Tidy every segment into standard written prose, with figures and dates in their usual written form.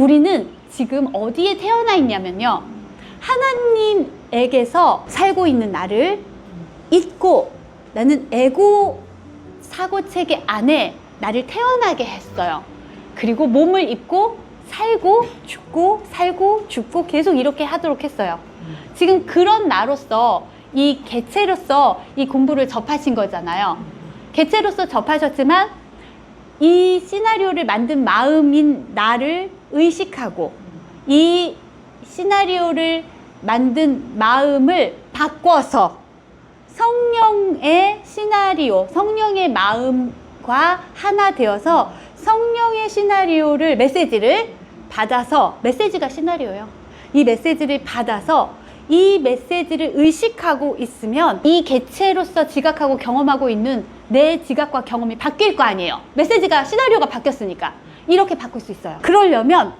우리는 지금 어디에 태어나 있냐면요, 하나님에게서 살고 있는 나를 잊고 나는 에고 사고체계 안에 나를 태어나게 했어요. 그리고 몸을 입고 살고 죽고 살고 죽고 계속 이렇게 하도록 했어요. 지금 그런 나로서, 이 개체로서 이 공부를 접하신 거잖아요. 개체로서 접하셨지만 이 시나리오를 만든 마음인 나를 의식하고 이 시나리오를 만든 마음을 바꿔서 성령의 시나리오, 성령의 마음과 하나 되어서 성령의 시나리오를, 메시지를 받아서, 메시지가 시나리오예요. 이 메시지를 받아서 이 메시지를 의식하고 있으면 이 개체로서 지각하고 경험하고 있는 내 지각과 경험이 바뀔 거 아니에요. 메시지가, 시나리오가 바뀌었으니까 이렇게 바꿀 수 있어요. 그러려면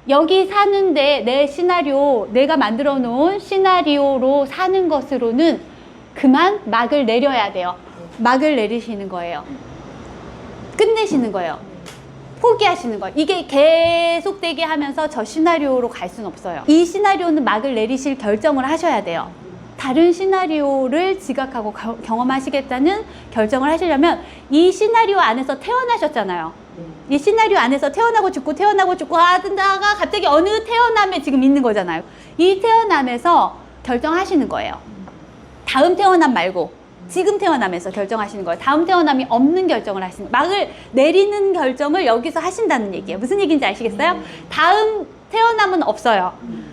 여기 사는데 내 시나리오, 내가 만들어 놓은 시나리오로 사는 것으로는 그만 막을 내려야 돼요. 막을 내리시는 거예요. 끝내시는 거예요. 포기하시는 거예요. 이게 계속되게 하면서 저 시나리오로 갈 수는 없어요. 이 시나리오는 막을 내리실 결정을 하셔야 돼요. 다른 시나리오를 지각하고 경험하시겠다는 결정을 하시려면 이 시나리오 안에서 태어나셨잖아요. 이 시나리오 안에서 태어나고 죽고 하다가 갑자기 어느 태어남에 지금 있는 거잖아요. 이 태어남에서 결정하시는 거예요. 다음 태어남 말고 지금 태어남에서 결정하시는 거예요. 다음 태어남이 없는 결정을 하시는 거예요. 막을 내리는 결정을 여기서 하신다는 얘기예요. 무슨 얘기인지 아시겠어요? 다음 태어남은 없어요.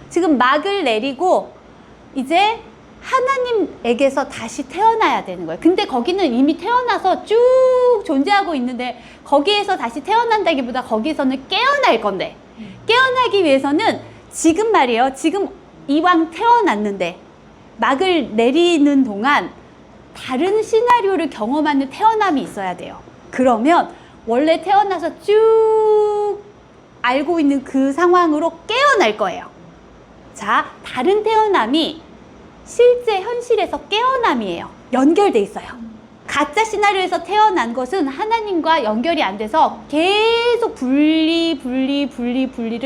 지금 막을 내리고 이제 하나님에게서 다시 태어나야 되는 거예요. 근데 거기는 이미 태어나서 쭉 존재하고 있는데 거기에서 다시 태어난다기보다 거기서는 깨어날 건데, 깨어나기 위해서는 지금 말이에요. 지금 이왕 태어났는데 막을 내리는 동안 다른 시나리오를 경험하는 태어남이 있어야 돼요. 그러면 원래 태어나서 쭉 알고 있는 그 상황으로 깨어날 거예요. 자, 다른 태어남이 실제 현실에서 깨어남이에요. 연결돼 있어요. 가짜 시나리오에서 태어난 것은 하나님과 연결이 안 돼서 계속 분리를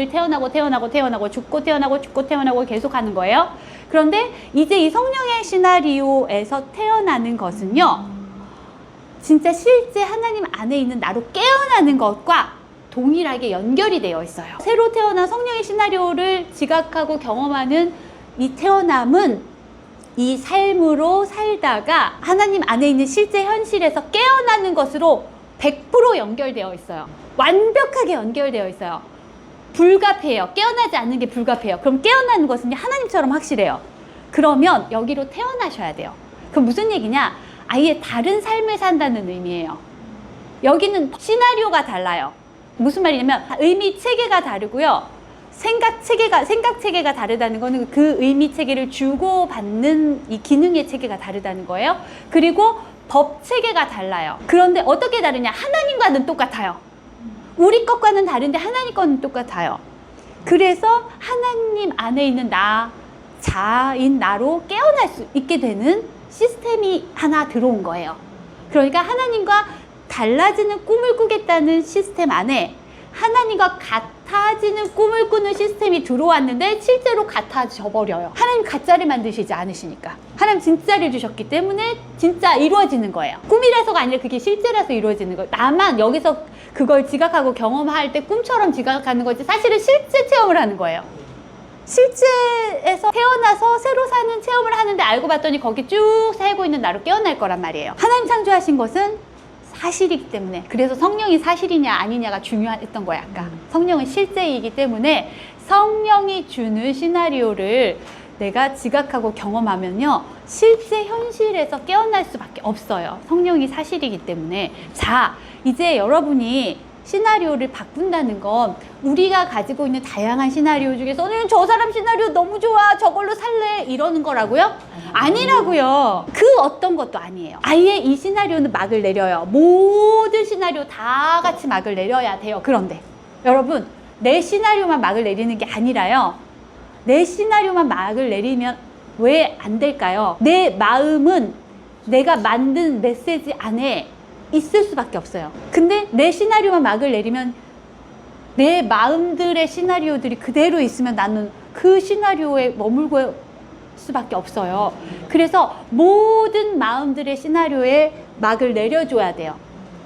태어나고 죽고 태어나고 계속 하는 거예요. 그런데 이제 이 성령의 시나리오에서 태어나는 것은요, 진짜 실제 하나님 안에 있는 나로 깨어나는 것과 동일하게 연결이 되어 있어요. 새로 태어난 성령의 시나리오를 지각하고 경험하는 이 태어남은 이 삶으로 살다가 하나님 안에 있는 실제 현실에서 깨어나는 것으로 100% 연결되어 있어요. 완벽하게 연결되어 있어요. 불가피해요. 깨어나지 않는 게 불가피해요. 그럼 깨어나는 것은 하나님처럼 확실해요. 그러면 여기로 태어나셔야 돼요. 그럼 무슨 얘기냐? 아예 다른 삶을 산다는 의미예요. 여기는 시나리오가 달라요. 무슨 말이냐면 의미 체계가 다르고요. 생각 체계가 다르다는 거는 그 의미 체계를 주고받는 이 기능의 체계가 다르다는 거예요. 그리고 법 체계가 달라요. 그런데 어떻게 다르냐? 하나님과는 똑같아요. 우리 것과는 다른데 하나님 것은 똑같아요. 그래서 하나님 안에 있는 나, 자인 나로 깨어날 수 있게 되는 시스템이 하나 들어온 거예요. 그러니까 하나님과 달라지는 꿈을 꾸겠다는 시스템 안에 하나님과 같아지는 꿈을 꾸는 시스템이 들어왔는데 실제로 같아져 버려요. 하나님 가짜를 만드시지 않으시니까. 하나님 진짜를 주셨기 때문에 진짜 이루어지는 거예요. 꿈이라서가 아니라 그게 실제라서 이루어지는 거예요. 나만 여기서 그걸 지각하고 경험할 때 꿈처럼 지각하는 거지 사실은 실제 체험을 하는 거예요. 실제에서 태어나서 새로 사는 체험을 하는데 알고 봤더니 거기 쭉 살고 있는 나로 깨어날 거란 말이에요. 하나님 창조하신 것은 사실이기 때문에, 그래서 성령이 사실이냐 아니냐가 중요했던 거야. 아까 성령은 실제이기 때문에 성령이 주는 시나리오를 내가 지각하고 경험하면요, 실제 현실에서 깨어날 수밖에 없어요. 성령이 사실이기 때문에. 자, 이제 여러분이 시나리오를 바꾼다는 건 우리가 가지고 있는 다양한 시나리오 중에서 저 사람 시나리오 너무 좋아, 저걸로 살래, 이러는 거라고요? 아니라고요. 그 어떤 것도 아니에요. 아예 이 시나리오는 막을 내려요. 모든 시나리오 다 같이 막을 내려야 돼요. 그런데 여러분, 내 시나리오만 막을 내리는 게 아니라요, 내 시나리오만 막을 내리면 왜 안 될까요? 내 마음은 내가 만든 메시지 안에 있을 수밖에 없어요. 근데 내 시나리오만 막을 내리면 내 마음들의 시나리오들이 그대로 있으면 나는 그 시나리오에 머물고 수밖에 없어요. 그래서 모든 마음들의 시나리오에 막을 내려줘야 돼요.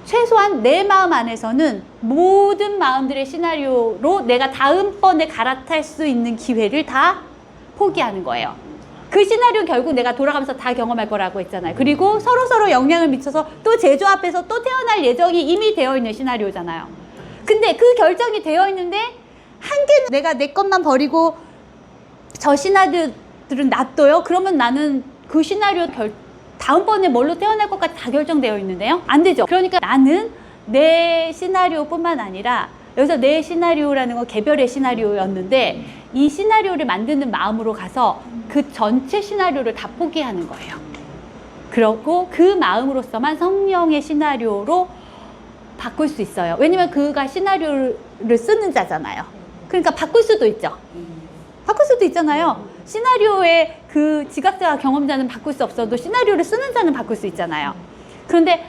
최소한 내 마음 안에서는 모든 마음들의 시나리오로 내가 다음번에 갈아탈 수 있는 기회를 다 포기하는 거예요. 그 시나리오 결국 내가 돌아가면서 다 경험할 거라고 했잖아요. 그리고 서로서로 영향을 미쳐서 또 제조합해서 또 태어날 예정이 이미 되어 있는 시나리오잖아요. 근데 그 결정이 되어 있는데 한 개는 내가 내 것만 버리고 저 시나리오들은 놔둬요? 그러면 나는 그 시나리오 다음번에 뭘로 태어날 것까지 다 결정되어 있는데요? 안 되죠. 그러니까 나는 내 시나리오뿐만 아니라 여기서 내 시나리오라는 건 개별의 시나리오였는데 이 시나리오를 만드는 마음으로 가서 그 전체 시나리오를 다 포기하는 거예요. 그러고 그 마음으로서만 성령의 시나리오로 바꿀 수 있어요. 왜냐면 그가 시나리오를 쓰는 자잖아요. 그러니까 바꿀 수도 있죠. 바꿀 수도 있잖아요. 시나리오의 그 지각자와 경험자는 바꿀 수 없어도 시나리오를 쓰는 자는 바꿀 수 있잖아요. 그런데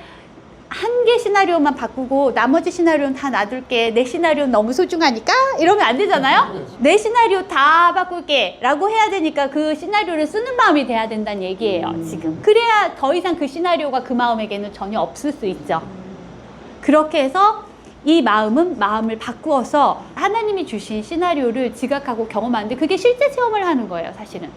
한 개 시나리오만 바꾸고 나머지 시나리오는 다 놔둘게. 내 시나리오는 너무 소중하니까 이러면 안 되잖아요. 내 시나리오 다 바꿀게 라고 해야 되니까 그 시나리오를 쓰는 마음이 돼야 된다는 얘기예요. 지금 그래야 더 이상 그 시나리오가 그 마음에게는 전혀 없을 수 있죠. 그렇게 해서 이 마음은 마음을 바꾸어서 하나님이 주신 시나리오를 지각하고 경험하는데 그게 실제 체험을 하는 거예요, 사실은.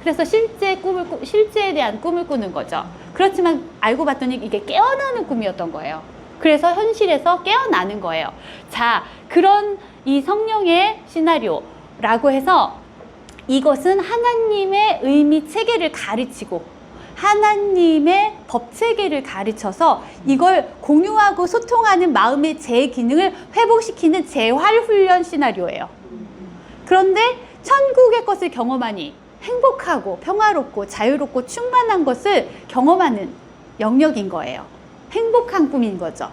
그래서 실제에 대한 꿈을 꾸는 거죠. 그렇지만 알고 봤더니 이게 깨어나는 꿈이었던 거예요. 그래서 현실에서 깨어나는 거예요. 자, 그런 이 성령의 시나리오라고 해서 이것은 하나님의 의미 체계를 가르치고 하나님의 법 체계를 가르쳐서 이걸 공유하고 소통하는 마음의 제 기능을 회복시키는 재활훈련 시나리오예요. 그런데 천국의 것을 경험하니 행복하고 평화롭고 자유롭고 충만한 것을 경험하는 영역인 거예요. 행복한 꿈인 거죠.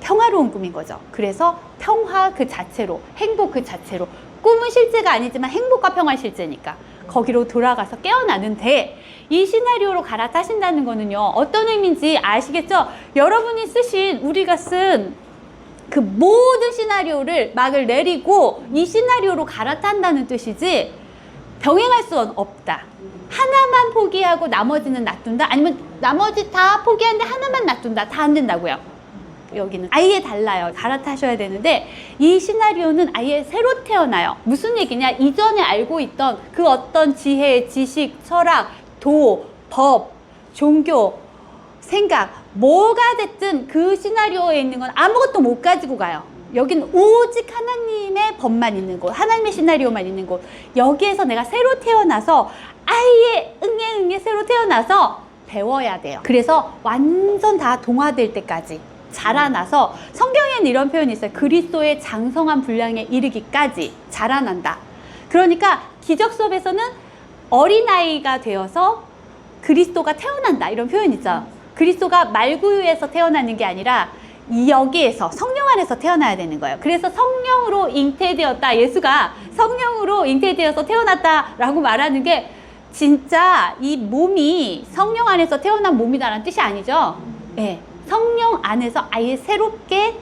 평화로운 꿈인 거죠. 그래서 평화 그 자체로, 행복 그 자체로, 꿈은 실제가 아니지만 행복과 평화 실제니까 거기로 돌아가서 깨어나는데 이 시나리오로 갈아타신다는 거는요, 어떤 의미인지 아시겠죠? 여러분이 쓰신, 우리가 쓴 그 모든 시나리오를 막을 내리고 이 시나리오로 갈아탄다는 뜻이지 병행할 수는 없다. 하나만 포기하고 나머지는 놔둔다? 아니면 나머지 다 포기하는데 하나만 놔둔다? 다 안 된다고요. 여기는 아예 달라요. 갈아타셔야 되는데 이 시나리오는 아예 새로 태어나요. 무슨 얘기냐? 이전에 알고 있던 그 어떤 지혜, 지식, 철학, 도, 법, 종교, 생각 뭐가 됐든 그 시나리오에 있는 건 아무것도 못 가지고 가요. 여기는 오직 하나님의 법만 있는 곳, 하나님의 시나리오만 있는 곳. 여기에서 내가 새로 태어나서 아예 응애 새로 태어나서 배워야 돼요. 그래서 완전 다 동화될 때까지 자라나서, 성경에는 이런 표현이 있어요. 그리스도의 장성한 분량에 이르기까지 자라난다. 그러니까 기적 수업에서는 어린아이가 되어서 그리스도가 태어난다 이런 표현 있죠. 그리스도가 말구유에서 태어나는 게 아니라 여기에서 성령 안에서 태어나야 되는 거예요. 그래서 성령으로 잉태되었다, 예수가 성령으로 잉태되어서 태어났다라고 말하는 게 진짜 이 몸이 성령 안에서 태어난 몸이다라는 뜻이 아니죠. 네. 성령 안에서 아예 새롭게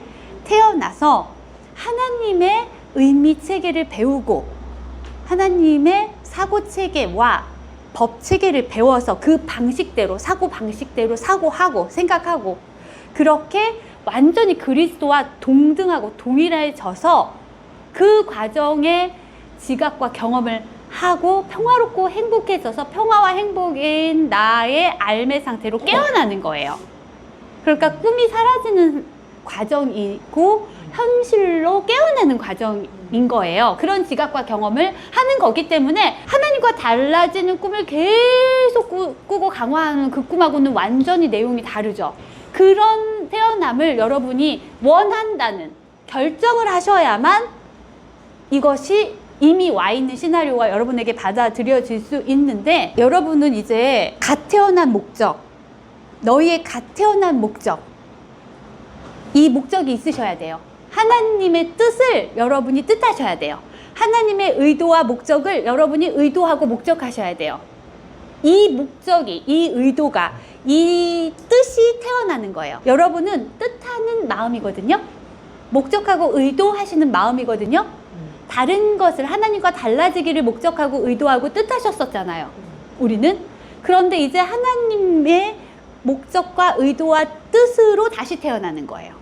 태어나서 하나님의 의미 체계를 배우고 하나님의 사고 체계와 법 체계를 배워서 그 방식대로, 사고 방식대로 사고하고 생각하고 그렇게 완전히 그리스도와 동등하고 동일해져서 그 과정의 지각과 경험을 하고 평화롭고 행복해져서 평화와 행복인 나의 알매 상태로 깨어나는 거예요. 그러니까 꿈이 사라지는 과정이고 현실로 깨어나는 과정인 거예요. 그런 지각과 경험을 하는 거기 때문에 하나님과 달라지는 꿈을 계속 꾸고 강화하는 그 꿈하고는 완전히 내용이 다르죠. 그런 태어남을 여러분이 원한다는 결정을 하셔야만 이것이 이미 와 있는 시나리오가 여러분에게 받아들여질 수 있는데, 여러분은 이제 갓 태어난 목적, 너희의 갓 태어난 목적, 이 목적이 있으셔야 돼요. 하나님의 뜻을 여러분이 뜻하셔야 돼요. 하나님의 의도와 목적을 여러분이 의도하고 목적하셔야 돼요. 이 목적이, 이 의도가, 이 뜻이 태어나는 거예요. 여러분은 뜻하는 마음이거든요. 목적하고 의도하시는 마음이거든요. 다른 것을 하나님과 달라지기를 목적하고 의도하고 뜻하셨었잖아요. 우리는. 그런데 이제 하나님의 목적과 의도와 뜻으로 다시 태어나는 거예요.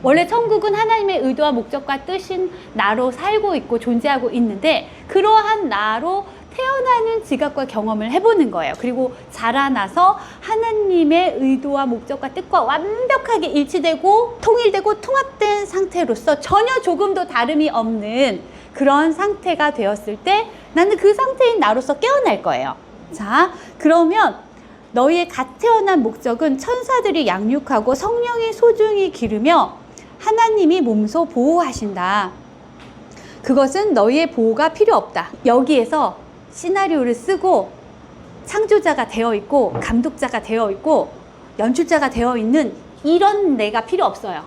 원래 천국은 하나님의 의도와 목적과 뜻인 나로 살고 있고 존재하고 있는데, 그러한 나로 태어나는 지각과 경험을 해보는 거예요. 그리고 자라나서 하나님의 의도와 목적과 뜻과 완벽하게 일치되고 통일되고 통합된 상태로서 전혀 조금도 다름이 없는 그런 상태가 되었을 때 나는 그 상태인 나로서 깨어날 거예요. 자, 그러면 너희의 갓 태어난 목적은 천사들이 양육하고 성령이 소중히 기르며 하나님이 몸소 보호하신다. 그것은 너희의 보호가 필요 없다. 여기에서 시나리오를 쓰고 창조자가 되어 있고 감독자가 되어 있고 연출자가 되어 있는 이런 내가 필요 없어요.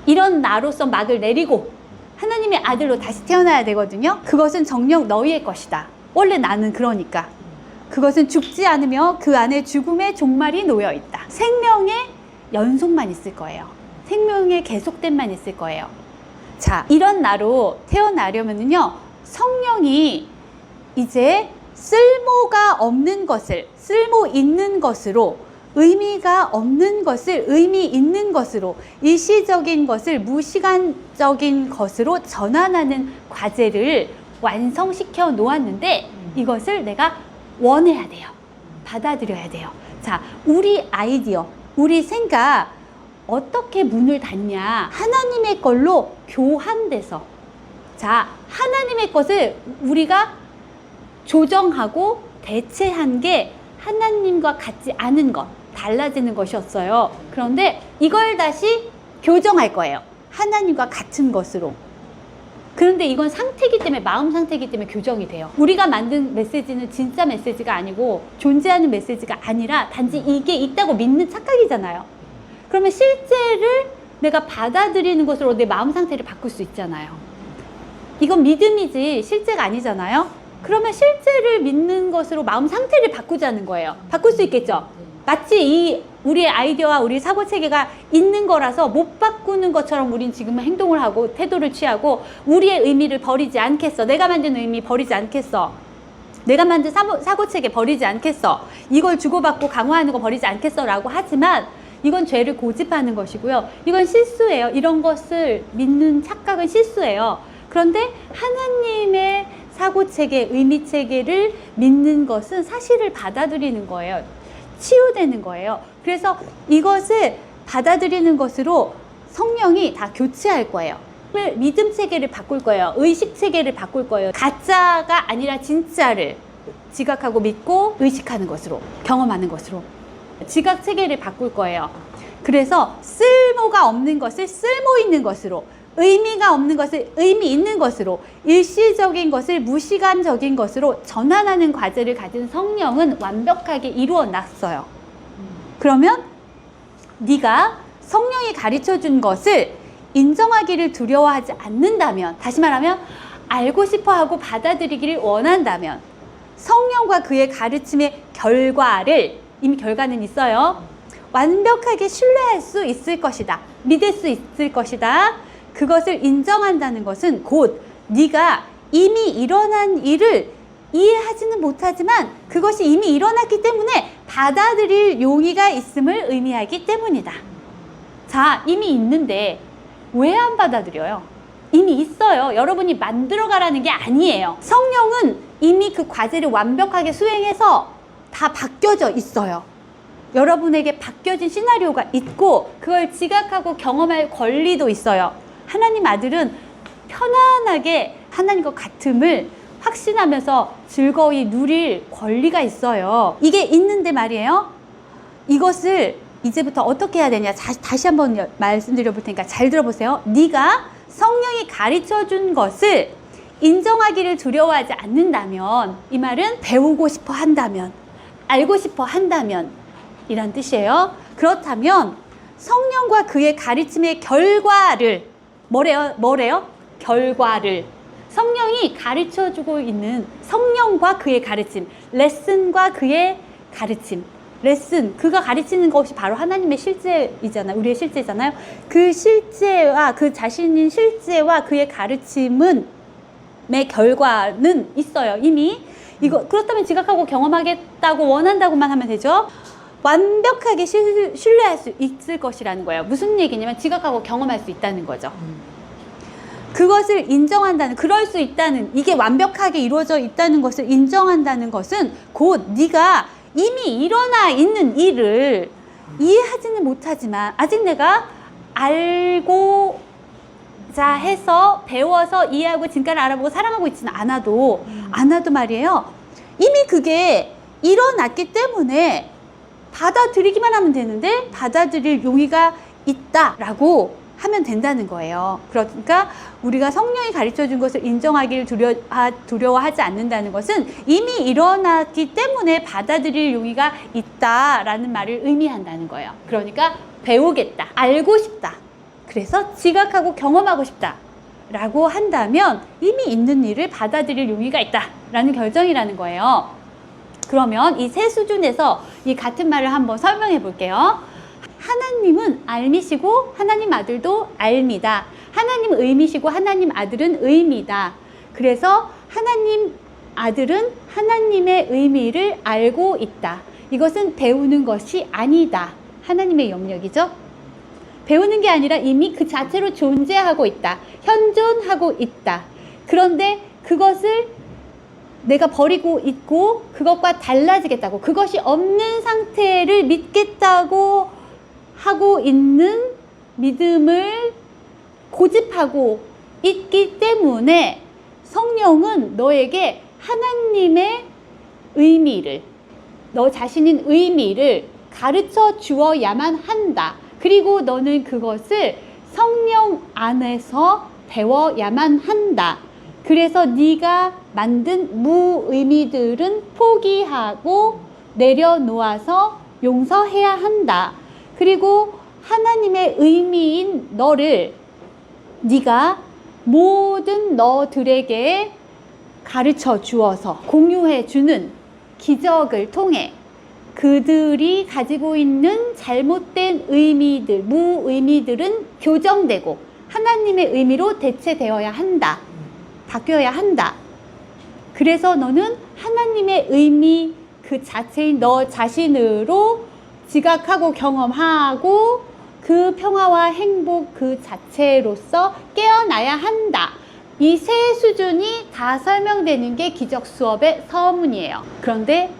이런 나로서 막을 내리고 하나님의 아들로 다시 태어나야 되거든요. 그것은 정녕 너희의 것이다. 원래 나는 그러니까. 그것은 죽지 않으며 그 안에 죽음의 종말이 놓여 있다. 생명의 연속만 있을 거예요. 생명의 계속됨만 있을 거예요. 자, 이런 나로 태어나려면요, 성령이 이제 쓸모가 없는 것을 쓸모 있는 것으로, 의미가 없는 것을 의미 있는 것으로, 일시적인 것을 무시간적인 것으로 전환하는 과제를 완성시켜 놓았는데, 이것을 내가 원해야 돼요. 받아들여야 돼요. 자, 우리 아이디어, 우리 생각 어떻게 문을 닫냐? 하나님의 걸로 교환돼서. 자, 하나님의 것을 우리가 조정하고 대체한 게 하나님과 같지 않은 것, 달라지는 것이었어요. 그런데 이걸 다시 교정할 거예요. 하나님과 같은 것으로. 그런데 이건 상태이기 때문에, 마음 상태이기 때문에 교정이 돼요. 우리가 만든 메시지는 진짜 메시지가 아니고 존재하는 메시지가 아니라 단지 이게 있다고 믿는 착각이잖아요. 그러면 실제를 내가 받아들이는 것으로 내 마음 상태를 바꿀 수 있잖아요. 이건 믿음이지 실제가 아니잖아요. 그러면 실제를 믿는 것으로 마음 상태를 바꾸자는 거예요. 바꿀 수 있겠죠? 마치 이 우리의 아이디어와 우리 사고체계가 있는 거라서 못 바꾸는 것처럼 우린 지금 행동을 하고 태도를 취하고, 우리의 의미를 버리지 않겠어. 내가 만든 의미 버리지 않겠어. 내가 만든 사고체계 버리지 않겠어. 이걸 주고받고 강화하는 거 버리지 않겠어 라고 하지만, 이건 죄를 고집하는 것이고요. 이건 실수예요. 이런 것을 믿는 착각은 실수예요. 그런데 하나님의 사고체계, 의미체계를 믿는 것은 사실을 받아들이는 거예요. 치유되는 거예요. 그래서 이것을 받아들이는 것으로 성령이 다 교체할 거예요. 믿음 체계를 바꿀 거예요. 의식 체계를 바꿀 거예요. 가짜가 아니라 진짜를 지각하고 믿고 의식하는 것으로, 경험하는 것으로 지각 체계를 바꿀 거예요. 그래서 쓸모가 없는 것을 쓸모 있는 것으로, 의미가 없는 것을 의미 있는 것으로, 일시적인 것을 무시간적인 것으로 전환하는 과제를 가진 성령은 완벽하게 이루어 놨어요. 그러면 네가 성령이 가르쳐준 것을 인정하기를 두려워하지 않는다면, 다시 말하면 알고 싶어하고 받아들이기를 원한다면, 성령과 그의 가르침의 결과를, 이미 결과는 있어요, 완벽하게 신뢰할 수 있을 것이다. 믿을 수 있을 것이다. 그것을 인정한다는 것은 곧 네가 이미 일어난 일을 이해하지는 못하지만 그것이 이미 일어났기 때문에 받아들일 용의가 있음을 의미하기 때문이다. 자, 이미 있는데 왜 안 받아들여요? 이미 있어요. 여러분이 만들어가라는 게 아니에요. 성령은 이미 그 과제를 완벽하게 수행해서 다 바뀌어져 있어요. 여러분에게 바뀌어진 시나리오가 있고 그걸 지각하고 경험할 권리도 있어요. 하나님 아들은 편안하게 하나님과 같음을 확신하면서 즐거이 누릴 권리가 있어요. 이게 있는데 말이에요. 이것을 이제부터 어떻게 해야 되냐, 다시 한번 말씀드려 볼 테니까 잘 들어보세요. 네가 성령이 가르쳐준 것을 인정하기를 두려워하지 않는다면, 이 말은 배우고 싶어 한다면, 알고 싶어 한다면 이란 뜻이에요. 그렇다면 성령과 그의 가르침의 결과를, 뭐래요? 결과를, 성령이 가르쳐주고 있는 성령과 그의 가르침, 레슨과 그의 가르침, 레슨, 그가 가르치는 것이 바로 하나님의 실제이잖아요. 우리의 실제잖아요. 그 실제와 그 자신인 실제와 그의 가르침의 결과는 있어요. 이미 이거 그렇다면 지각하고 경험하겠다고 원한다고만 하면 되죠. 완벽하게 신뢰할 수 있을 것이라는 거예요. 무슨 얘기냐면 지각하고 경험할 수 있다는 거죠. 그것을 인정한다는, 그럴 수 있다는, 이게 완벽하게 이루어져 있다는 것을 인정한다는 것은 곧 네가 이미 일어나 있는 일을 이해하지는 못하지만 아직 내가 알고자 해서 배워서 이해하고 진가를 알아보고 사랑하고 있지는 않아도 말이에요. 이미 그게 일어났기 때문에 받아들이기만 하면 되는데 받아들일 용의가 있다라고 하면 된다는 거예요. 그러니까 우리가 성령이 가르쳐준 것을 인정하기를 두려워하지 않는다는 것은 이미 일어났기 때문에 받아들일 용의가 있다라는 말을 의미한다는 거예요. 그러니까 배우겠다, 알고 싶다, 그래서 지각하고 경험하고 싶다 라고 한다면 이미 있는 일을 받아들일 용의가 있다라는 결정이라는 거예요. 그러면 이 세 수준에서 이 같은 말을 한번 설명해 볼게요. 하나님은 알미시고 하나님 아들도 알미다. 하나님은 의미시고 하나님 아들은 의미다. 그래서 하나님 아들은 하나님의 의미를 알고 있다. 이것은 배우는 것이 아니다. 하나님의 영역이죠. 배우는 게 아니라 이미 그 자체로 존재하고 있다. 현존하고 있다. 그런데 그것을 내가 버리고 있고 그것과 달라지겠다고, 그것이 없는 상태를 믿겠다고 하고 있는 믿음을 고집하고 있기 때문에 성령은 너에게 하나님의 의미를, 너 자신인 의미를 가르쳐 주어야만 한다. 그리고 너는 그것을 성령 안에서 배워야만 한다. 그래서 네가 만든 무의미들은 포기하고 내려놓아서 용서해야 한다. 그리고 하나님의 의미인 너를 네가 모든 너들에게 가르쳐 주어서 공유해 주는 기적을 통해 그들이 가지고 있는 잘못된 의미들, 무의미들은 교정되고 하나님의 의미로 대체되어야 한다. 바뀌어야 한다. 그래서 너는 하나님의 의미 그 자체인 너 자신으로 지각하고 경험하고 그 평화와 행복 그 자체로서 깨어나야 한다. 이 세 수준이 다 설명되는 게 기적 수업의 서문이에요. 그런데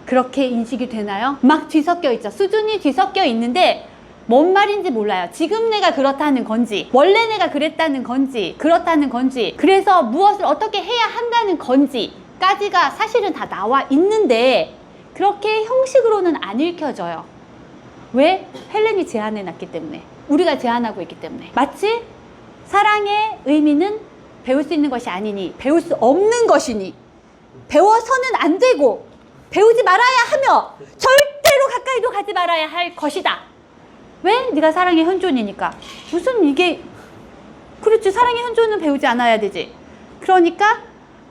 그렇게 인식이 되나요? 막 뒤섞여 있죠. 수준이 뒤섞여 있는데 뭔 말인지 몰라요. 지금 내가 그렇다는 건지, 원래 내가 그랬다는 건지, 그렇다는 건지, 그래서 무엇을 어떻게 해야 한다는 건지까지가 사실은 다 나와 있는데 그렇게 형식으로는 안 읽혀져요. 왜? 헬렌이 제안해놨기 때문에, 우리가 제안하고 있기 때문에. 마치 사랑의 의미는 배울 수 있는 것이 아니니, 배울 수 없는 것이니, 배워서는 안 되고 배우지 말아야 하며 절대로 가까이도 가지 말아야 할 것이다. 왜? 네가 사랑의 현존이니까. 무슨 이게, 그렇지, 사랑의 현존은 배우지 않아야 되지. 그러니까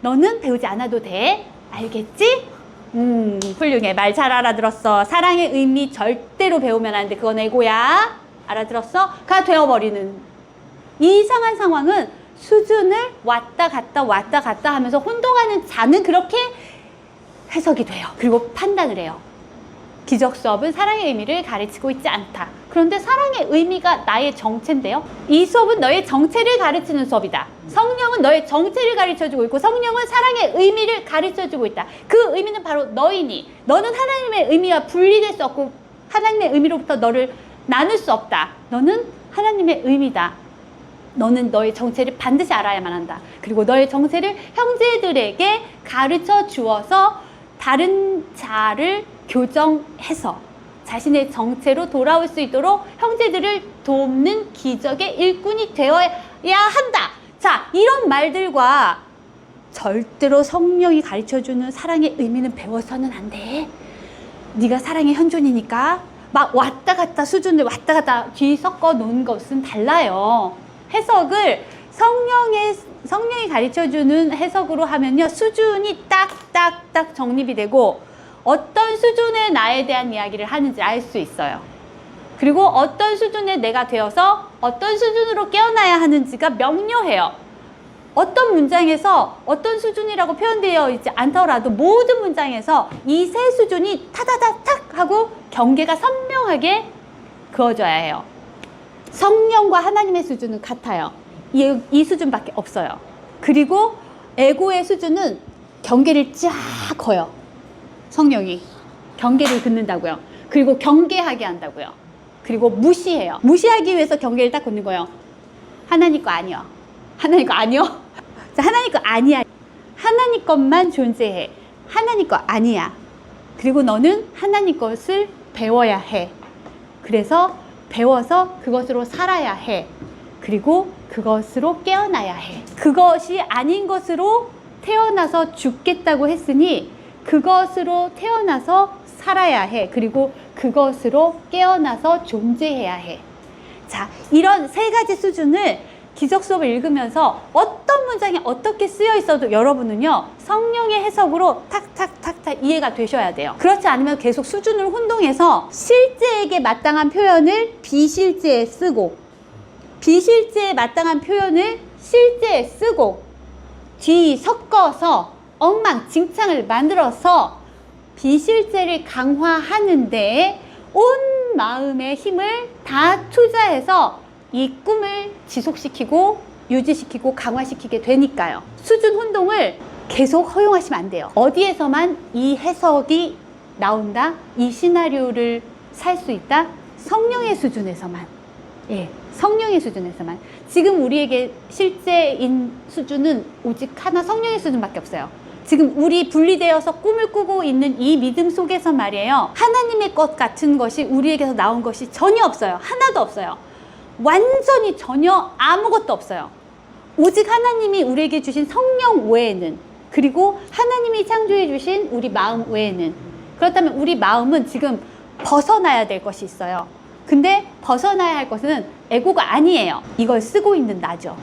너는 배우지 않아도 돼. 알겠지? 훌륭해. 말 잘 알아들었어. 사랑의 의미 절대로 배우면 안 돼. 그건 에고야. 알아들었어? 가 되어버리는 이 이상한 상황은 수준을 왔다 갔다 하면서 혼동하는 자는 그렇게 해석이 돼요. 그리고 판단을 해요. 기적 수업은 사랑의 의미를 가르치고 있지 않다. 그런데 사랑의 의미가 나의 정체인데요. 이 수업은 너의 정체를 가르치는 수업이다. 성령은 너의 정체를 가르쳐주고 있고 성령은 사랑의 의미를 가르쳐주고 있다. 그 의미는 바로 너이니 너는 하나님의 의미와 분리될 수 없고 하나님의 의미로부터 너를 나눌 수 없다. 너는 하나님의 의미다. 너는 너의 정체를 반드시 알아야만 한다. 그리고 너의 정체를 형제들에게 가르쳐 주어서 다른 자를 교정해서 자신의 정체로 돌아올 수 있도록 형제들을 돕는 기적의 일꾼이 되어야 한다. 자, 이런 말들과 절대로 성령이 가르쳐주는 사랑의 의미는 배워서는 안 돼. 네가 사랑의 현존이니까 막 왔다 갔다 수준을 왔다 갔다 뒤섞어 놓은 것은 달라요. 해석을 성령이 가르쳐주는 해석으로 하면요, 수준이 딱딱딱 정립이 되고 어떤 수준의 나에 대한 이야기를 하는지 알 수 있어요. 그리고 어떤 수준의 내가 되어서 어떤 수준으로 깨어나야 하는지가 명료해요. 어떤 문장에서 어떤 수준이라고 표현되어 있지 않더라도 모든 문장에서 이 세 수준이 타다다탁 하고 경계가 선명하게 그어져야 해요. 성령과 하나님의 수준은 같아요. 이 수준밖에 없어요. 그리고 에고의 수준은 경계를 쫙 커요. 성령이 경계를 긋는다고요. 그리고 경계하게 한다고요. 그리고 무시해요. 무시하기 위해서 경계를 딱 긋는 거예요. 하나님 거 아니요. 하나님 거 아니요. 자, 하나님 거 아니야. 하나님 것만 존재해. 하나님 거 아니야. 그리고 너는 하나님 것을 배워야 해. 그래서 배워서 그것으로 살아야 해. 그리고 그것으로 깨어나야 해. 그것이 아닌 것으로 태어나서 죽겠다고 했으니 그것으로 태어나서 살아야 해. 그리고 그것으로 깨어나서 존재해야 해. 자, 이런 세 가지 수준을 기적 수업을 읽으면서 어떤 문장이 어떻게 쓰여 있어도 여러분은요, 성령의 해석으로 탁탁탁탁 이해가 되셔야 돼요. 그렇지 않으면 계속 수준을 혼동해서 실제에게 마땅한 표현을 비실제에 쓰고, 비실제에 마땅한 표현을 실제에 쓰고, 뒤섞어서 엉망진창을 만들어서 비실제를 강화하는데 온 마음의 힘을 다 투자해서 이 꿈을 지속시키고 유지시키고 강화시키게 되니까요. 수준 혼동을 계속 허용하시면 안 돼요. 어디에서만 이 해석이 나온다? 이 시나리오를 살 수 있다? 성령의 수준에서만. 예, 성령의 수준에서만. 지금 우리에게 실제인 수준은 오직 하나, 성령의 수준밖에 없어요. 지금 우리 분리되어서 꿈을 꾸고 있는 이 믿음 속에서 말이에요, 하나님의 것 같은 것이 우리에게서 나온 것이 전혀 없어요. 하나도 없어요. 완전히 전혀 아무것도 없어요. 오직 하나님이 우리에게 주신 성령 외에는, 그리고 하나님이 창조해 주신 우리 마음 외에는. 그렇다면 우리 마음은 지금 벗어나야 될 것이 있어요. 근데 벗어나야 할 것은 에고가 아니에요. 이걸 쓰고 있는 나죠.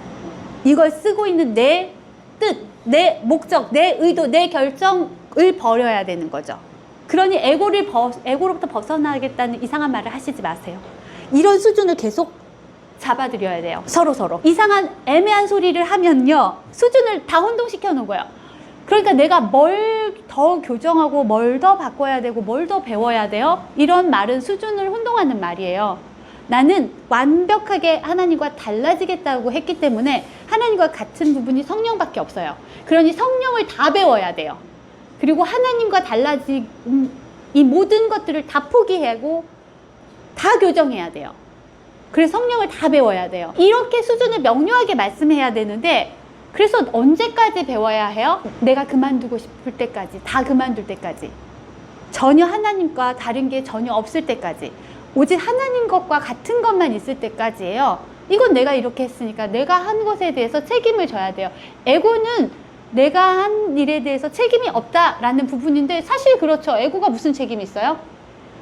이걸 쓰고 있는 내 뜻, 내 목적, 내 의도, 내 결정을 버려야 되는 거죠. 그러니 에고로부터 벗어나겠다는 이상한 말을 하시지 마세요. 이런 수준을 계속 잡아드려야 돼요. 서로 이상한 애매한 소리를 하면요, 수준을 다 혼동시켜 놓은 거예요. 그러니까 내가 뭘 더 교정하고 뭘 더 바꿔야 되고 뭘 더 배워야 돼요? 이런 말은 수준을 혼동하는 말이에요. 나는 완벽하게 하나님과 달라지겠다고 했기 때문에 하나님과 같은 부분이 성령밖에 없어요. 그러니 성령을 다 배워야 돼요. 그리고 하나님과 달라진 이 모든 것들을 다 포기하고 다 교정해야 돼요. 그래서 성령을 다 배워야 돼요. 이렇게 수준을 명료하게 말씀해야 되는데, 그래서 언제까지 배워야 해요? 내가 그만두고 싶을 때까지, 다 그만둘 때까지, 전혀 하나님과 다른 게 전혀 없을 때까지, 오직 하나님 것과 같은 것만 있을 때까지예요. 이건 내가 이렇게 했으니까 내가 한 것에 대해서 책임을 져야 돼요. 에고는 내가 한 일에 대해서 책임이 없다라는 부분인데, 사실 그렇죠. 에고가 무슨 책임이 있어요?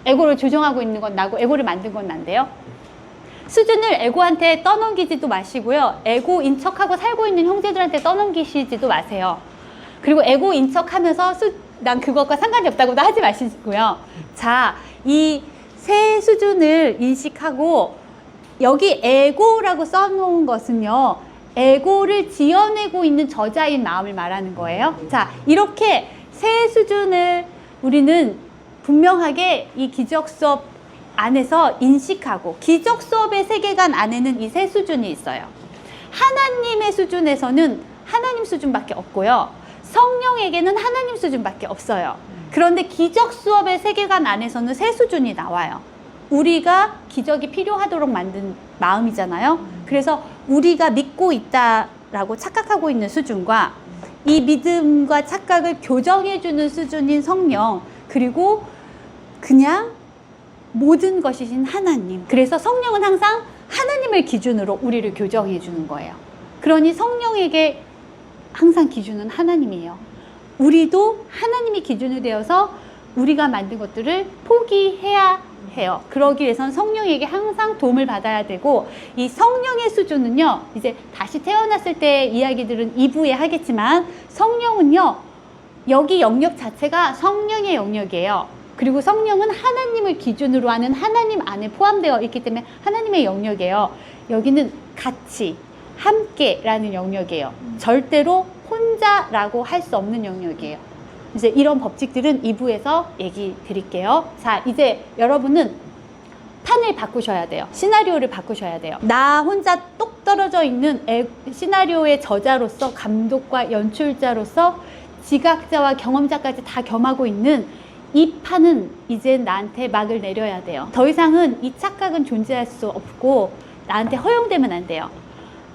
에고를 조정하고 있는 건 나고 에고를 만든 건 난데요. 수준을 에고한테 떠넘기지도 마시고요. 에고인 척하고 살고 있는 형제들한테 떠넘기시지도 마세요. 그리고 에고인 척하면서 난 그것과 상관이 없다고도 하지 마시고요. 자, 이 세 수준을 인식하고, 여기 에고라고 써놓은 것은요, 에고를 지어내고 있는 저자인 마음을 말하는 거예요. 자, 이렇게 세 수준을 우리는 분명하게 이 기적 수업 안에서 인식하고, 기적 수업의 세계관 안에는 이 세 수준이 있어요. 하나님의 수준에서는 하나님 수준밖에 없고요, 성령에게는 하나님 수준밖에 없어요. 그런데 기적 수업의 세계관 안에서는 세 수준이 나와요. 우리가 기적이 필요하도록 만든 마음이잖아요. 그래서 우리가 믿고 있다라고 착각하고 있는 수준과, 이 믿음과 착각을 교정해주는 수준인 성령, 그리고 그냥 모든 것이신 하나님. 그래서 성령은 항상 하나님을 기준으로 우리를 교정해 주는 거예요. 그러니 성령에게 항상 기준은 하나님이에요. 우리도 하나님이 기준이 되어서 우리가 만든 것들을 포기해야 해요. 그러기 위해선 성령에게 항상 도움을 받아야 되고, 이 성령의 수준은요, 이제 다시 태어났을 때의 이야기들은 2부에 하겠지만, 성령은요, 여기 영역 자체가 성령의 영역이에요. 그리고 성령은 하나님을 기준으로 하는 하나님 안에 포함되어 있기 때문에 하나님의 영역이에요. 여기는 같이, 함께라는 영역이에요. 절대로 혼자라고 할 수 없는 영역이에요. 이제 이런 법칙들은 2부에서 얘기 드릴게요. 자, 이제 여러분은 판을 바꾸셔야 돼요. 시나리오를 바꾸셔야 돼요. 나 혼자 똑 떨어져 있는 시나리오의 저자로서, 감독과 연출자로서 지각자와 경험자까지 다 겸하고 있는 이 판은 이제 나한테 막을 내려야 돼요. 더 이상은 이 착각은 존재할 수 없고 나한테 허용되면 안 돼요.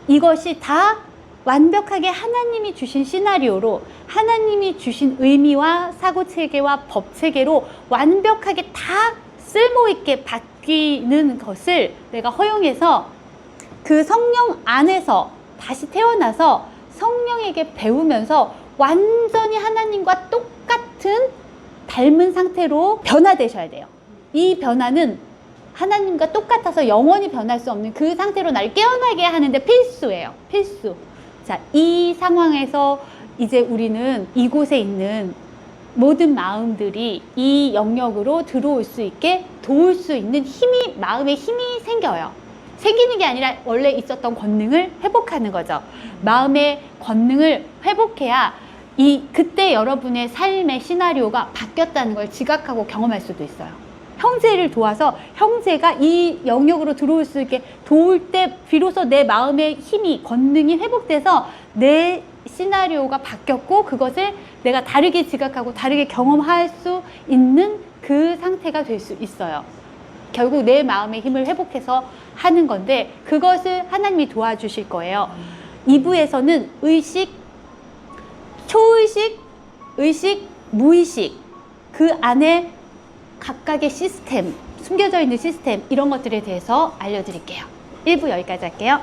이것이 다 완벽하게 하나님이 주신 시나리오로, 하나님이 주신 의미와 사고체계와 법체계로 완벽하게 다 쓸모있게 바뀌는 것을 내가 허용해서 그 성령 안에서 다시 태어나서 성령에게 배우면서 완전히 하나님과 똑같은 닮은 상태로 변화되셔야 돼요. 이 변화는 하나님과 똑같아서 영원히 변할 수 없는 그 상태로 나를 깨어나게 하는데 필수예요. 필수. 자, 이 상황에서 이제 우리는 이곳에 있는 모든 마음들이 이 영역으로 들어올 수 있게 도울 수 있는 힘이, 마음의 힘이 생겨요. 생기는 게 아니라 원래 있었던 권능을 회복하는 거죠. 마음의 권능을 회복해야 그때 여러분의 삶의 시나리오가 바뀌었다는 걸 지각하고 경험할 수도 있어요. 형제를 도와서 형제가 이 영역으로 들어올 수 있게 도울 때 비로소 내 마음의 힘이, 권능이 회복돼서 내 시나리오가 바뀌었고 그것을 내가 다르게 지각하고 다르게 경험할 수 있는 그 상태가 될 수 있어요. 결국 내 마음의 힘을 회복해서 하는 건데 그것을 하나님이 도와주실 거예요. 2부에서는 의식, 초의식, 의식, 무의식, 그 안에 각각의 시스템, 숨겨져 있는 시스템, 이런 것들에 대해서 알려드릴게요. 1부 여기까지 할게요.